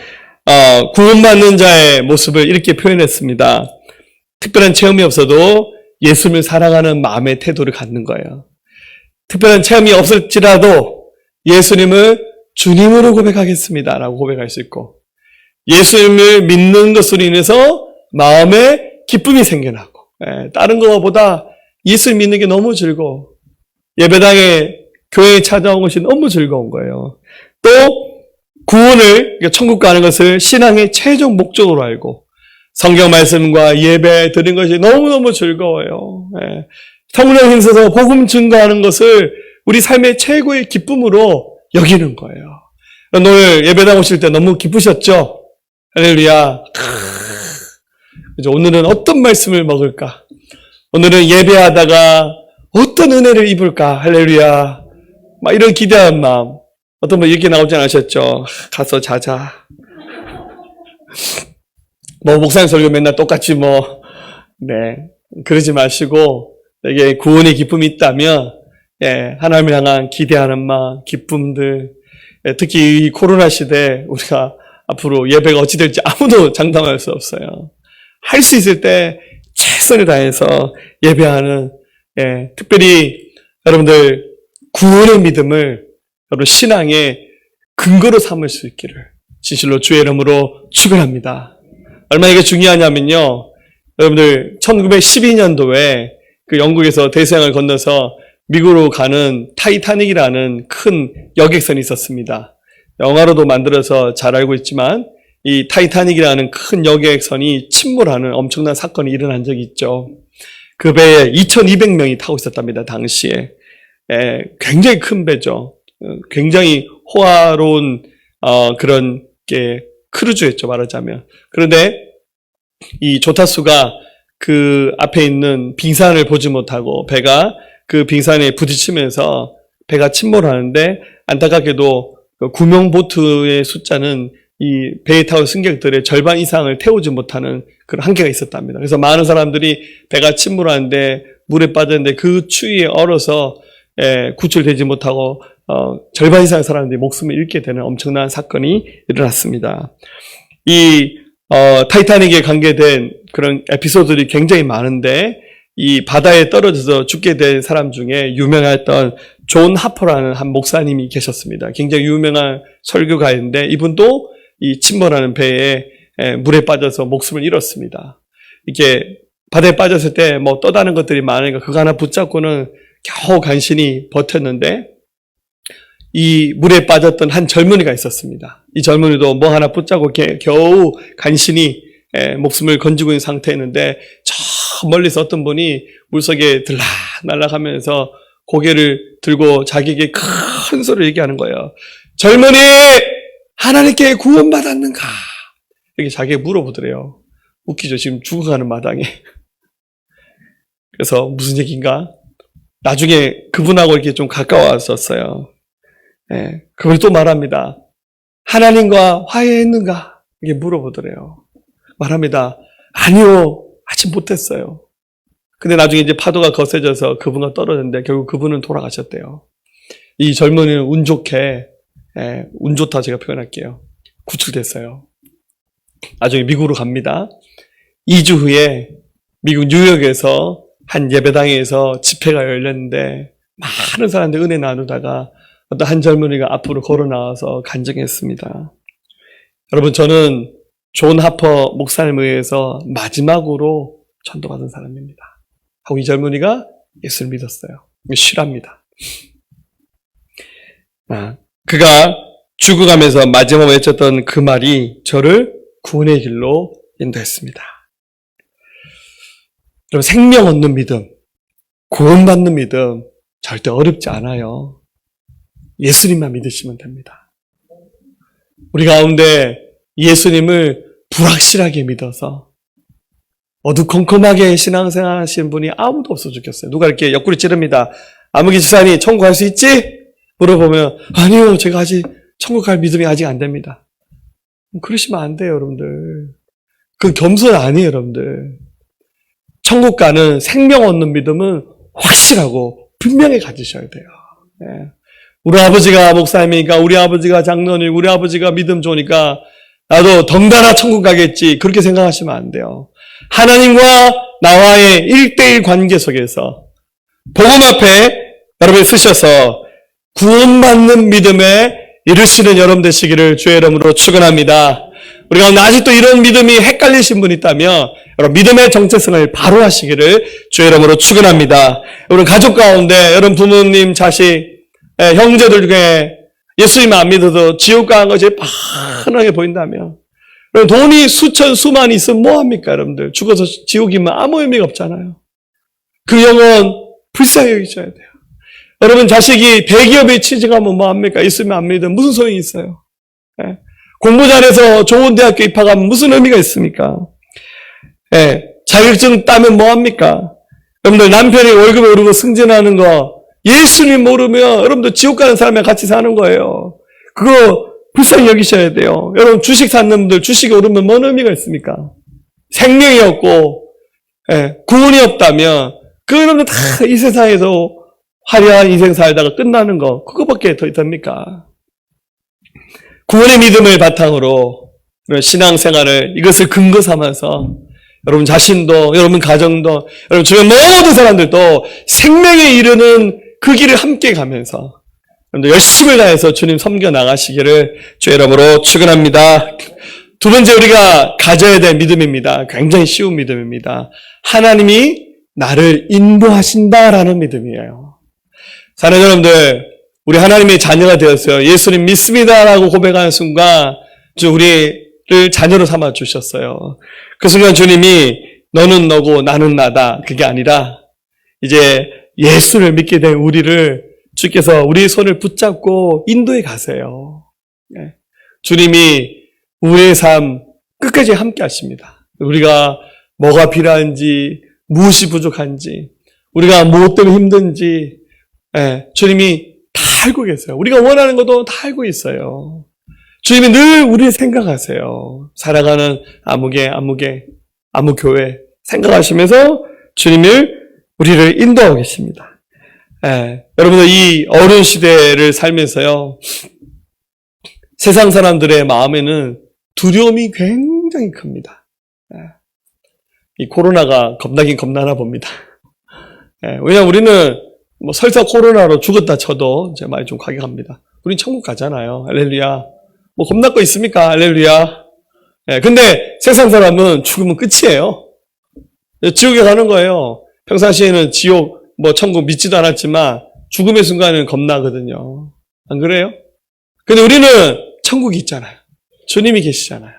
구원받는 자의 모습을 이렇게 표현했습니다. 특별한 체험이 없어도 예수님을 사랑하는 마음의 태도를 갖는 거예요. 특별한 체험이 없을지라도 예수님을 주님으로 고백하겠습니다 라고 고백할 수 있고 예수님을 믿는 것으로 인해서 마음에 기쁨이 생겨나고 다른 것보다 예수님 믿는 게 너무 즐거워. 예배당에 교회에 찾아온 것이 너무 즐거운 거예요. 또 구원을 천국 가는 것을 신앙의 최종 목적으로 알고 성경 말씀과 예배 드리는 것이 너무너무 즐거워요. 성령 힘써서 복음 증거하는 것을 우리 삶의 최고의 기쁨으로 여기는 거예요. 오늘 예배당 오실 때 너무 기쁘셨죠? 할렐루야. 오늘은 어떤 말씀을 먹을까? 오늘은 예배하다가 어떤 은혜를 입을까? 할렐루야. 막 이런 기대한 마음. 어떤 분 이렇게 나오지 않으셨죠? 가서 자자. 목사님 설교 맨날 똑같이 그러지 마시고, 이게 구원의 기쁨이 있다면, 하나님을 향한 기대하는 마음, 기쁨들, 특히 이 코로나 시대에 우리가 앞으로 예배가 어찌 될지 아무도 장담할 수 없어요. 할 수 있을 때 최선을 다해서 예배하는, 특별히 여러분들 구원의 믿음을 여러분 신앙의 근거로 삼을 수 있기를 진실로 주의 이름으로 축원합니다. 얼마나 이게 중요하냐면요. 여러분들 1912년도에 그 영국에서 대서양을 건너서 미국으로 가는 타이타닉이라는 큰 여객선이 있었습니다. 영화로도 만들어서 잘 알고 있지만 이 타이타닉이라는 큰 여객선이 침몰하는 엄청난 사건이 일어난 적이 있죠. 그 배에 2,200명이 타고 있었답니다. 당시에. 굉장히 큰 배죠. 굉장히 호화로운 그런 게 크루즈였죠, 말하자면. 그런데 이 조타수가 그 앞에 있는 빙산을 보지 못하고 배가 그 빙산에 부딪히면서 배가 침몰하는데 안타깝게도 그 구명보트의 숫자는 이 배에 타온 승객들의 절반 이상을 태우지 못하는 그런 한계가 있었답니다. 그래서 많은 사람들이 배가 침몰하는데 물에 빠졌는데 그 추위에 얼어서 구출되지 못하고 절반 이상의 사람들이 목숨을 잃게 되는 엄청난 사건이 일어났습니다. 이 타이타닉에 관계된 그런 에피소드들이 굉장히 많은데 이 바다에 떨어져서 죽게 된 사람 중에 유명했던 존 하퍼라는 한 목사님이 계셨습니다. 굉장히 유명한 설교가인데 이분도 이 침몰하는 배에 물에 빠져서 목숨을 잃었습니다. 이렇게 바다에 빠졌을 때 뭐 떠다는 것들이 많으니까 그거 하나 붙잡고는 겨우 간신히 버텼는데 이 물에 빠졌던 한 젊은이가 있었습니다. 이 젊은이도 뭐 하나 붙잡고 겨우 간신히 목숨을 건지고 있는 상태였는데 저 멀리서 어떤 분이 물속에 들락날락하면서 고개를 들고 자기에게 큰 소리를 얘기하는 거예요. 젊은이, 하나님께 구원받았는가? 이렇게 자기에게 물어보더래요. 웃기죠. 지금 죽어가는 마당에. 그래서 무슨 얘기인가? 나중에 그분하고 이렇게 좀 가까웠었어요. 그분이 또 말합니다. 하나님과 화해했는가? 이게 물어보더래요. 말합니다. 아니요. 아직 못했어요. 근데 나중에 이제 파도가 거세져서 그분과 떨어졌는데 결국 그분은 돌아가셨대요. 이 젊은이는 운 좋게, 운 좋다 제가 표현할게요. 구출됐어요. 나중에 미국으로 갑니다. 2주 후에 미국 뉴욕에서 한 예배당에서 집회가 열렸는데 많은 사람들 은혜 나누다가 어떤 한 젊은이가 앞으로 걸어 나와서 간증했습니다. 여러분, 저는 존 하퍼 목사님에 의해서 마지막으로 전도받은 사람입니다. 하고 이 젊은이가 예수를 믿었어요. 실합니다. 그가 죽어가면서 마지막으로 외쳤던 그 말이 저를 구원의 길로 인도했습니다. 여러분, 생명 얻는 믿음, 구원받는 믿음 절대 어렵지 않아요. 예수님만 믿으시면 됩니다. 우리 가운데 예수님을 불확실하게 믿어서 어두컴컴하게 신앙생활 하시는 분이 아무도 없어 죽겠어요. 누가 이렇게 옆구리 찌릅니다. 아무개 집사님 천국 갈 수 있지? 물어보면 아니요, 제가 아직 천국 갈 믿음이 아직 안 됩니다. 그러시면 안 돼요, 여러분들. 그건 겸손 아니에요, 여러분들. 천국 가는 생명 얻는 믿음은 확실하고 분명히 가지셔야 돼요. 우리 아버지가 목사님이니까, 우리 아버지가 장로님, 우리 아버지가 믿음 좋으니까 나도 덩달아 천국 가겠지, 그렇게 생각하시면 안 돼요. 하나님과 나와의 1:1 관계 속에서 복음 앞에 여러분이 쓰셔서 구원받는 믿음에 이르시는 여러분 되시기를 주의 이름으로 축원합니다. 우리가 아직도 이런 믿음이 헷갈리신 분 있다면 여러분 믿음의 정체성을 바로 하시기를 주의 이름으로 축원합니다. 여러분 가족 가운데 여러분 부모님, 자식, 형제들 중에 예수님 안 믿어도 지옥 가는 것이 빤하게 보인다면 여러분 돈이 수천 수만 있으면 뭐합니까? 여러분들 죽어서 지옥이면 아무 의미가 없잖아요. 그 영혼 불쌍히 여기셔야 돼요. 여러분 자식이 대기업에 취직하면 뭐합니까? 예수님 안 믿으면 무슨 소용이 있어요? 공부 잘해서 좋은 대학교 입학하면 무슨 의미가 있습니까? 자격증 따면 뭐합니까? 여러분들 남편이 월급을 오르고 승진하는 거 예수님 모르면 여러분들 지옥 가는 사람이랑 같이 사는 거예요. 그거 불쌍히 여기셔야 돼요. 여러분 주식 사는 분들 주식이 오르면 뭔 의미가 있습니까? 생명이 없고 구원이 없다면 그 여러분들 다 이 세상에서 화려한 인생 살다가 끝나는 거 그거밖에 더 됩니까? 구원의 믿음을 바탕으로 신앙생활을 이것을 근거 삼아서 여러분 자신도 여러분 가정도 여러분 주변 모든 사람들도 생명에 이르는 그 길을 함께 가면서 여러분들 열심을 다해서 주님 섬겨 나가시기를 주의 이름으로 축원합니다. 두 번째 우리가 가져야 될 믿음입니다. 굉장히 쉬운 믿음입니다. 하나님이 나를 인도하신다라는 믿음이에요. 사랑하는 여러분들, 우리 하나님의 자녀가 되었어요. 예수님 믿습니다라고 고백하는 순간 우리를 자녀로 삼아 주셨어요. 그 순간 주님이 너는 너고 나는 나다, 그게 아니라 이제 예수를 믿게 된 우리를 주께서 우리의 손을 붙잡고 인도해 가세요. 주님이 우리의 삶 끝까지 함께 하십니다. 우리가 뭐가 필요한지, 무엇이 부족한지, 우리가 무엇 때문에 힘든지 주님이 다 알고 계세요. 우리가 원하는 것도 다 알고 있어요. 주님이 늘 우리를 생각하세요. 살아가는 아무개, 아무교회 생각하시면서 주님을 우리를 인도하고 계십니다. 여러분들 이 어려운 시대를 살면서요, 세상 사람들의 마음에는 두려움이 굉장히 큽니다. 이 코로나가 겁나긴 겁나나 봅니다. 왜냐면 우리는 뭐 설사 코로나로 죽었다 쳐도 제 말이 좀 가격합니다. 우린 천국 가잖아요. 할렐루야. 뭐 겁날 거 있습니까? 할렐루야. 근데 세상 사람은 죽으면 끝이에요. 지옥에 가는 거예요. 평상시에는 지옥, 뭐 천국 믿지도 않았지만 죽음의 순간에는 겁나거든요. 안 그래요? 근데 우리는 천국이 있잖아요. 주님이 계시잖아요.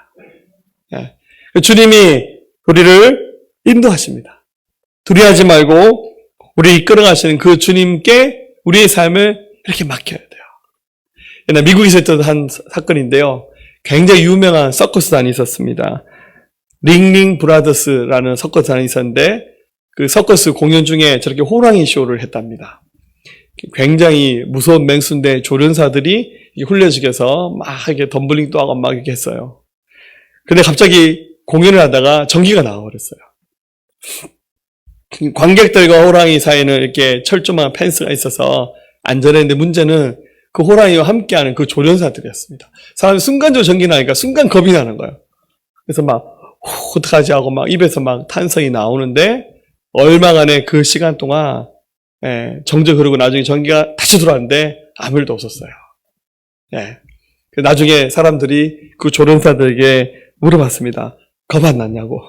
주님이 우리를 인도하십니다. 두려워하지 말고 우리 이끌어가시는 그 주님께 우리의 삶을 이렇게 맡겨야 돼요. 옛날 미국에서 있던 한 사건인데요. 굉장히 유명한 서커스단이 있었습니다. 링링 브라더스라는 서커스단이 있었는데 그 서커스 공연 중에 저렇게 호랑이 쇼를 했답니다. 굉장히 무서운 맹수인데 조련사들이 훈련시켜서 막 이렇게 덤블링도 하고 막 이렇게 했어요. 근데 갑자기 공연을 하다가 전기가 나와버렸어요. 관객들과 호랑이 사이에는 이렇게 철조망 펜스가 있어서 안전했는데 문제는 그 호랑이와 함께하는 그 조련사들이었습니다. 사람이 순간적으로 전기 나니까 순간 겁이 나는 거예요. 그래서 막 어떡하지 하고 막 입에서 막 탄성이 나오는데 얼마간의 그 시간 동안 정적 흐르고 나중에 전기가 다시 들어왔는데 아무 일도 없었어요. 나중에 사람들이 그 조련사들에게 물어봤습니다. 겁 안 났냐고.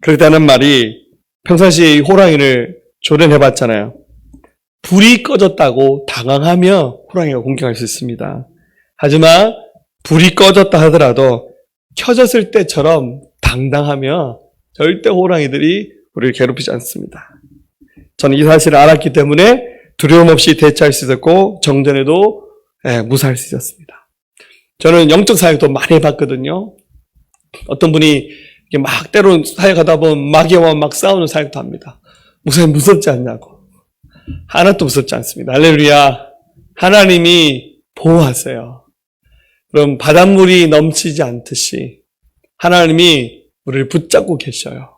그랬다는 말이 평상시에 호랑이를 조련해봤잖아요. 불이 꺼졌다고 당황하면 호랑이가 공격할 수 있습니다. 하지만 불이 꺼졌다 하더라도 켜졌을 때처럼 당당하면 절대 호랑이들이 우리를 괴롭히지 않습니다. 저는 이 사실을 알았기 때문에 두려움 없이 대처할 수 있었고 정전에도 무사할 수 있었습니다. 저는 영적 사역도 많이 해봤거든요. 어떤 분이 막 때론 사역하다 보면 마귀와 막 싸우는 사역도 합니다. 목사님 무섭지 않냐고. 하나도 무섭지 않습니다. 할렐루야. 하나님이 보호하세요. 그럼 바닷물이 넘치지 않듯이 하나님이 우리를 붙잡고 계셔요.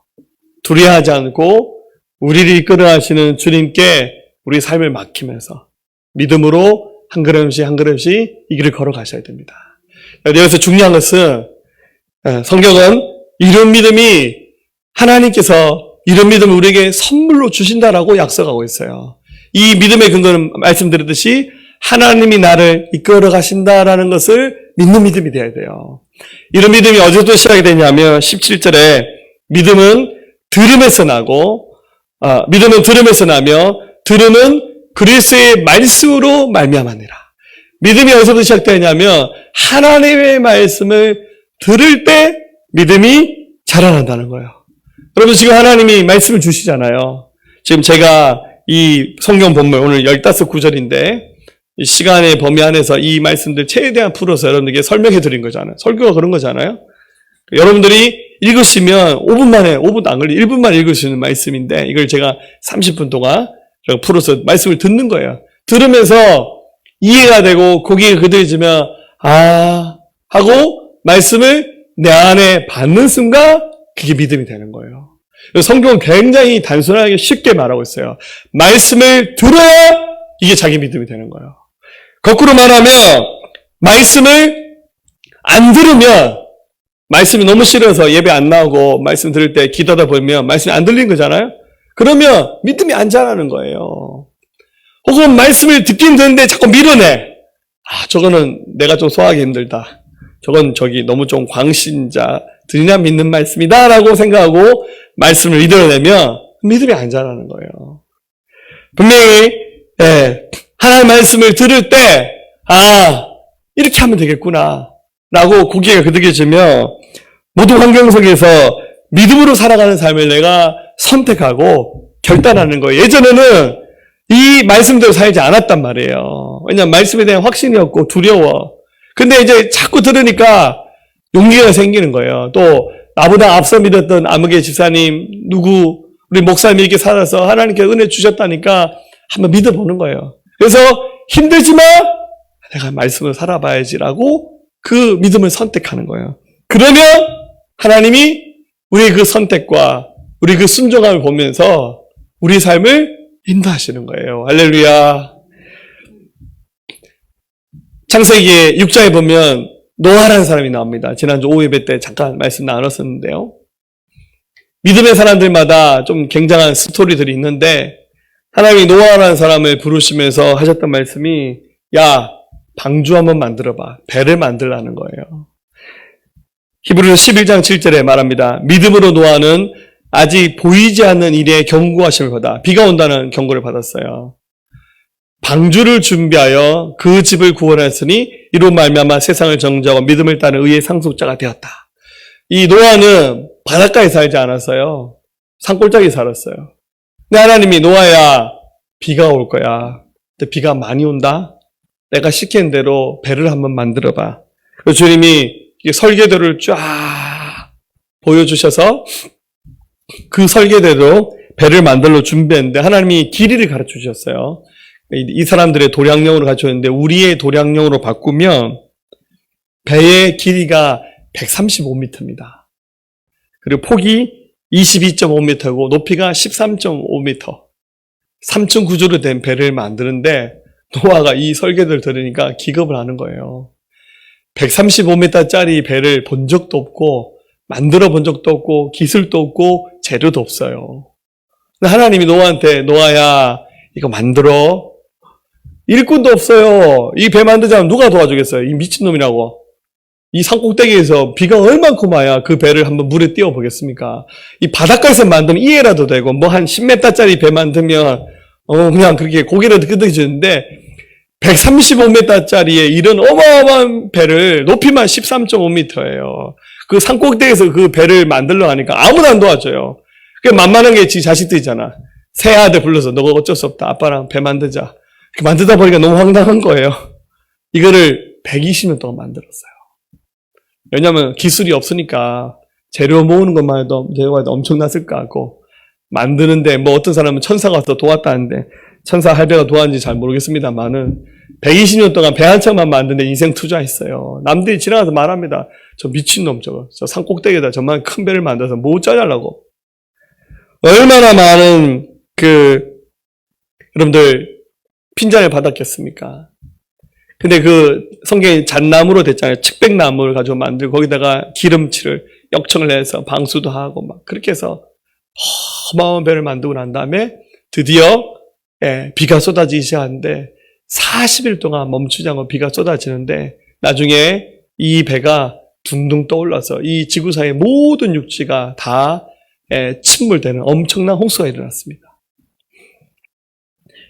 두려워하지 않고 우리를 이끌어가시는 주님께 우리 삶을 맡기면서 믿음으로 한 걸음씩 한 걸음씩 이 길을 걸어가셔야 됩니다. 여기서 중요한 것은 성경은 이런 믿음이 하나님께서 이런 믿음을 우리에게 선물로 주신다라고 약속하고 있어요. 이 믿음의 근거는 말씀드렸듯이 하나님이 나를 이끌어 가신다라는 것을 믿는 믿음이 되어야 돼요. 이런 믿음이 어디서부터 시작이 되냐면 17절에 믿음은 들음에서 나고 믿음은 들음에서 나며 들음은 그리스도의 말씀으로 말미암았느니라. 믿음이 어디서부터 시작되냐면 하나님의 말씀을 들을 때 믿음이 자라난다는 거예요. 여러분 지금 하나님이 말씀을 주시잖아요. 지금 제가 이 성경 본문 오늘 15구절인데 이 시간의 범위 안에서 이 말씀들 최대한 풀어서 여러분들에게 설명해 드린 거잖아요. 설교가 그런 거잖아요. 여러분들이 읽으시면 5분 만에 5분도 안 걸리 1분 만에 읽을 수 있는 말씀인데 이걸 제가 30분 동안 풀어서 말씀을 듣는 거예요. 들으면서 이해가 되고 고개가 그들어지면 하고 말씀을 내 안에 받는 순간 그게 믿음이 되는 거예요. 성경은 굉장히 단순하게 쉽게 말하고 있어요. 말씀을 들어야 이게 자기 믿음이 되는 거예요. 거꾸로 말하면 말씀을 안 들으면 말씀이 너무 싫어서 예배 안 나오고 말씀 들을 때 기도하다 보면 말씀이 안 들리는 거잖아요. 그러면 믿음이 안 자라는 거예요. 혹은 말씀을 듣긴 듣는데 자꾸 밀어내. 저거는 내가 좀 소화하기 힘들다. 저건 너무 좀 광신자들이나 믿는 말씀이다 라고 생각하고 말씀을 이끌어내면 믿음이 안 자라는 거예요. 분명히 하나님의 말씀을 들을 때 이렇게 하면 되겠구나 라고 고개가 그득해지면 모든 환경 속에서 믿음으로 살아가는 삶을 내가 선택하고 결단하는 거예요. 예전에는 이 말씀대로 살지 않았단 말이에요. 왜냐하면 말씀에 대한 확신이 없고 두려워. 근데 이제 자꾸 들으니까 용기가 생기는 거예요. 또 나보다 앞서 믿었던 아무개 집사님, 우리 목사님이 이렇게 살아서 하나님께 은혜 주셨다니까 한번 믿어보는 거예요. 그래서 힘들지만 내가 말씀을 살아봐야지라고 그 믿음을 선택하는 거예요. 그러면 하나님이 우리의 그 선택과 우리 그 순종함을 보면서 우리 삶을 인도하시는 거예요. 할렐루야. 창세기 6장에 보면 노아라는 사람이 나옵니다. 지난주 오후 예배 때 잠깐 말씀 나눴었는데요. 믿음의 사람들마다 좀 굉장한 스토리들이 있는데 하나님이 노아라는 사람을 부르시면서 하셨던 말씀이 야, 방주 한번 만들어봐. 배를 만들라는 거예요. 히브리서 11장 7절에 말합니다. 믿음으로 노아는 아직 보이지 않는 일에 경고하심을 받아 비가 온다는 경고를 받았어요. 방주를 준비하여 그 집을 구원하였으니 이로 말미암아 세상을 정죄하고 믿음을 따르는 의의 상속자가 되었다. 이 노아는 바닷가에 살지 않았어요. 산골짜기에 살았어요. 근데 하나님이 노아야 비가 올 거야. 근데 비가 많이 온다. 내가 시킨 대로 배를 한번 만들어봐. 그래서 주님이 설계도를 쫙 보여주셔서 그 설계대로 배를 만들러 준비했는데 하나님이 길이를 가르쳐 주셨어요. 이 사람들의 도량령으로 가르쳤는데 우리의 도량령으로 바꾸면 배의 길이가 135m입니다. 그리고 폭이 22.5m고 높이가 13.5m. 3층 구조로 된 배를 만드는데 노아가 이 설계도를 들으니까 기겁을 하는 거예요. 135m짜리 배를 본 적도 없고 만들어 본 적도 없고 기술도 없고 재료도 없어요. 근데 하나님이 노아한테 노아야 이거 만들어. 일꾼도 없어요. 이 배 만들자면 누가 도와주겠어요? 이 미친놈이라고. 이 산꼭대기에서 비가 얼만큼 와야 그 배를 한번 물에 띄워보겠습니까? 이 바닷가에서 만들면 이해라도 되고 뭐 한 10m짜리 배 만들면 그냥 그렇게 고개를 끄덕여주는데 135m짜리의 이런 어마어마한 배를 높이만 13.5m예요. 그 산꼭대기에서 그 배를 만들러 가니까 아무도 안 도와줘요. 그 만만한 게 지 자식들이잖아. 새 아들 불러서 너가 어쩔 수 없다. 아빠랑 배 만들자. 만들다 보니까 너무 황당한 거예요. 이거를 120년 동안 만들었어요. 왜냐하면 기술이 없으니까 재료 모으는 것만 해도 엄청났을 것 같고 만드는데 뭐 어떤 사람은 천사가 와서 도왔다는데 천사 할배가 도왔는지 잘 모르겠습니다만은 120년 동안 배 한 척만 만드는데 인생 투자했어요. 남들이 지나가서 말합니다. 저 미친놈 저거. 저 산꼭대기에다 저만 큰 배를 만들어서 뭐 짜려고. 얼마나 많은 여러분들 핀잔을 받았겠습니까? 근데 그 성경이 잣나무로 됐잖아요. 측백나무를 가지고 만들고 거기다가 기름칠을 역청을 해서 방수도 하고 막 그렇게 해서 어마어마한 배를 만들고 난 다음에 드디어 비가 쏟아지기 시작하는데 40일 동안 멈추지 않고 비가 쏟아지는데 나중에 이 배가 둥둥 떠올라서 이 지구상의 모든 육지가 다 침몰되는 엄청난 홍수가 일어났습니다.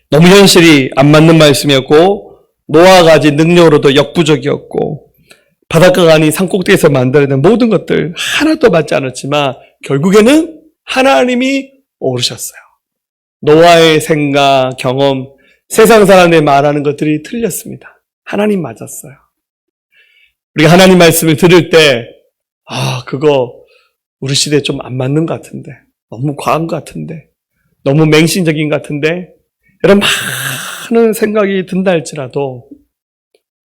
너무 현실이 안 맞는 말씀이었고 노아가 가진 능력으로도 역부족이었고 바닷가가 아닌 산꼭대기에서 만들어낸 모든 것들 하나도 맞지 않았지만 결국에는 하나님이 오르셨어요. 노아의 생각, 경험, 세상 사람들이 말하는 것들이 틀렸습니다. 하나님 맞았어요. 우리가 하나님 말씀을 들을 때 그거 우리 시대에 좀 안 맞는 것 같은데 너무 과한 것 같은데 너무 맹신적인 것 같은데 여러분 많은 생각이 든다 할지라도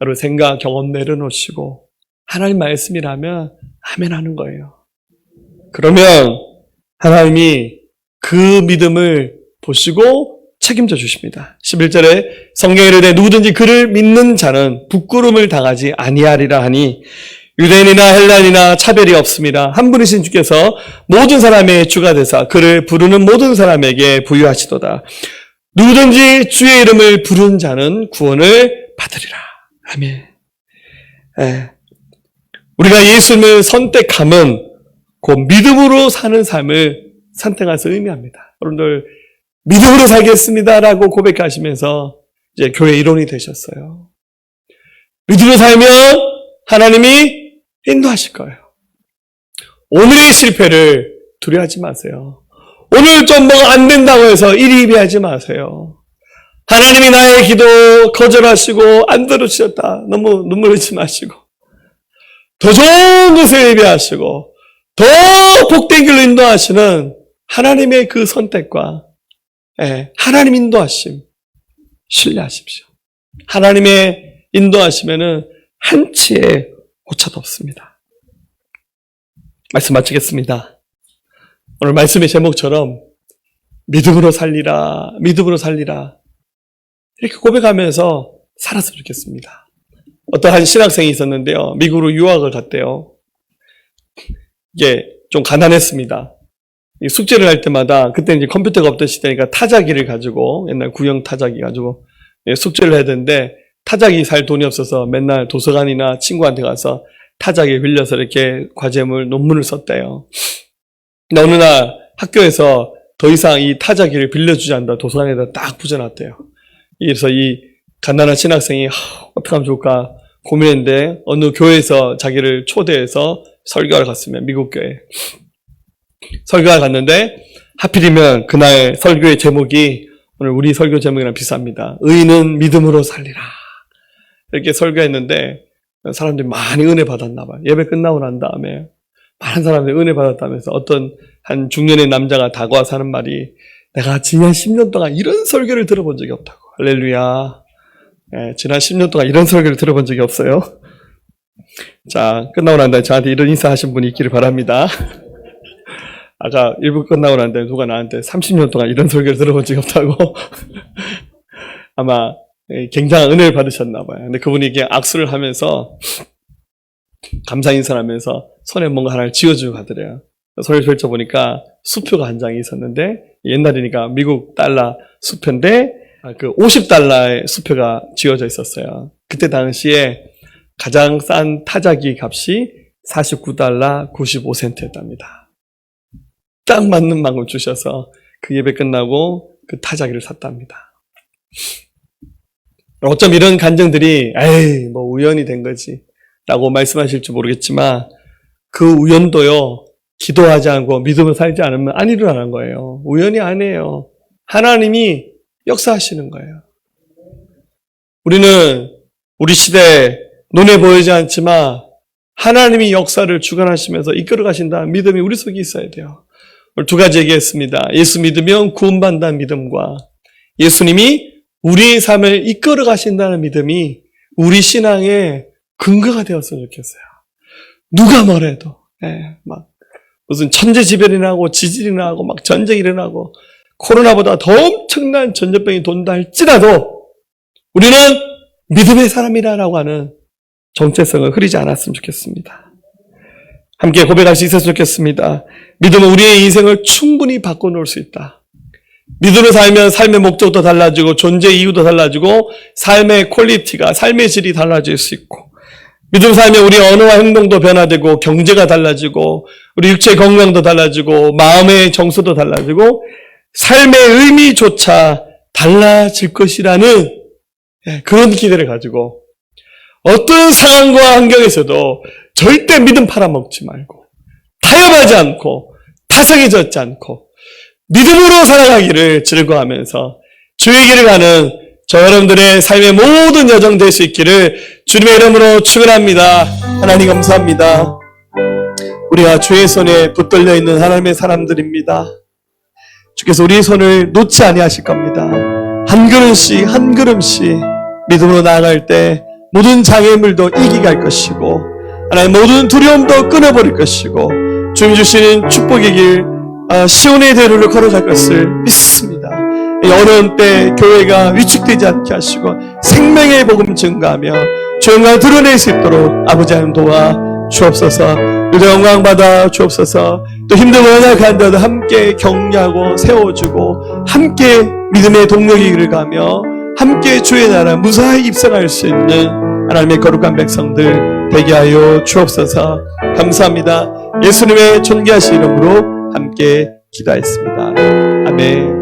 여러분 생각, 경험 내려놓으시고 하나님 말씀이라면 아멘 하는 거예요. 그러면 하나님이 그 믿음을 보시고 책임져 주십니다. 11절에 성경에 이르되 누구든지 그를 믿는 자는 부끄러움을 당하지 아니하리라 하니 유대인이나 헬라인이나 차별이 없습니다. 한 분이신 주께서 모든 사람의 주가 되사 그를 부르는 모든 사람에게 부유하시도다. 누구든지 주의 이름을 부르는 자는 구원을 받으리라. 아멘. 우리가 예수님을 선택함은 곧 믿음으로 사는 삶을 선택할 수 의미합니다. 여러분들 믿음으로 살겠습니다라고 고백하시면서 이제 교회 일원이 되셨어요. 믿음으로 살면 하나님이 인도하실 거예요. 오늘의 실패를 두려워하지 마세요. 오늘 좀 뭐가 안 된다고 해서 일희비하지 마세요. 하나님이 나의 기도 거절하시고 안 들으셨다. 너무 눈물 흘리지 마시고 더 좋은 것을 예비하시고 더 복된 길로 인도하시는 하나님의 그 선택과 하나님 인도하심 신뢰하십시오. 하나님의 인도하시면은 한치의 오차도 없습니다. 말씀 마치겠습니다. 오늘 말씀의 제목처럼 믿음으로 살리라, 믿음으로 살리라. 이렇게 고백하면서 살았으면 좋겠습니다. 어떤 한 신학생이 있었는데요. 미국으로 유학을 갔대요. 이게 좀 가난했습니다. 숙제를 할 때마다, 그때 이제 컴퓨터가 없던 시대니까 타자기를 가지고, 옛날 구형 타자기 가지고 숙제를 해야 되는데, 타자기 살 돈이 없어서 맨날 도서관이나 친구한테 가서 타자기 빌려서 이렇게 과제물, 논문을 썼대요. 근데 어느 날 학교에서 더 이상 이 타자기를 빌려주지 않는다. 도서관에다 딱 붙여놨대요. 그래서 이 가난한 신학생이 어떻게 하면 좋을까 고민했는데, 어느 교회에서 자기를 초대해서 설교를 갔으면, 미국 교회 설교를 갔는데, 하필이면 그날 설교의 제목이 오늘 우리 설교 제목이랑 비슷합니다. 의인은 믿음으로 살리라. 이렇게 설교했는데 사람들이 많이 은혜 받았나 봐요. 예배 끝나고 난 다음에 많은 사람들이 은혜 받았다면서 어떤 한 중년의 남자가 다가와서 하는 말이, 내가 지난 10년 동안 이런 설교를 들어본 적이 없다고. 할렐루야. 지난 10년 동안 이런 설교를 들어본 적이 없어요. 자, 끝나고 난 다음에 저한테 이런 인사하신 분이 있기를 바랍니다. 아까 일부 끝나고 난 다음에 누가 나한테 30년 동안 이런 설교를 들어본 적이 없다고. 아마 굉장한 은혜를 받으셨나 봐요. 근데 그분이 이게 악수를 하면서 감사 인사를 하면서 손에 뭔가 하나를 쥐어주고 가더래요. 손을 펼쳐보니까 수표가 한 장이 있었는데, 옛날이니까 미국 달러 수표인데 그 50달러의 수표가 쥐어져 있었어요. 그때 당시에 가장 싼 타자기 값이 49달러 95센트였답니다. 딱 맞는 만큼 주셔서 그 예배 끝나고 그 타자기를 샀답니다. 어쩜 이런 간증들이 에이 뭐 우연이 된 거지 라고 말씀하실지 모르겠지만, 그 우연도요, 기도하지 않고 믿음을 살지 않으면 안 일어나는 거예요. 우연이 아니에요. 하나님이 역사하시는 거예요. 우리는 우리 시대에 눈에 보이지 않지만 하나님이 역사를 주관하시면서 이끌어 가신다는 믿음이 우리 속에 있어야 돼요. 오늘 두 가지 얘기했습니다. 예수 믿으면 구원받는다는 믿음과 예수님이 우리의 삶을 이끌어 가신다는 믿음이 우리 신앙의 근거가 되었으면 좋겠어요. 누가 뭐래도 막 무슨 천재지변이 나고 지진이 나고 막 전쟁이 일어나고 코로나보다 더 엄청난 전염병이 돈다 할지라도 우리는 믿음의 사람이라고 하는 정체성을 흐리지 않았으면 좋겠습니다. 함께 고백할 수 있었으면 좋겠습니다. 믿음은 우리의 인생을 충분히 바꿔놓을 수 있다. 믿음으로 살면 삶의 목적도 달라지고 존재 이유도 달라지고 삶의 퀄리티가, 삶의 질이 달라질 수 있고, 믿음으로 살면 우리 언어와 행동도 변화되고 경제가 달라지고 우리 육체의 건강도 달라지고 마음의 정서도 달라지고 삶의 의미조차 달라질 것이라는 그런 기대를 가지고 어떤 상황과 환경에서도 절대 믿음 팔아먹지 말고 타협하지 않고 타성해졌지 않고 믿음으로 살아가기를 즐거워하면서 주의 길을 가는 저 여러분들의 삶의 모든 여정 될 수 있기를 주님의 이름으로 축원합니다. 하나님 감사합니다. 우리가 주의 손에 붙들려 있는 하나님의 사람들입니다. 주께서 우리의 손을 놓지 아니하실 겁니다. 한 걸음씩 한 걸음씩 믿음으로 나아갈 때 모든 장애물도 이기게 할 것이고 하나님 모든 두려움도 끊어버릴 것이고 주님 주시는 축복의 길, 시온의 대로를 걸어갈 것을 믿습니다. 어려운 때 교회가 위축되지 않게 하시고 생명의 복음 증가하며 주의 영광을 드러낼 수 있도록 아버지 하나님 도와 주옵소서. 유대 영광 받아 주옵소서. 또 힘들고 연약한데도 함께 격려하고 세워주고 함께 믿음의 동력이 가며 함께 주의 나라 무사히 입성할 수 있는 하나님의 거룩한 백성들 되게 하여 주옵소서. 감사합니다. 예수님의 존귀하신 이름으로 함께 기도했습니다. 아멘.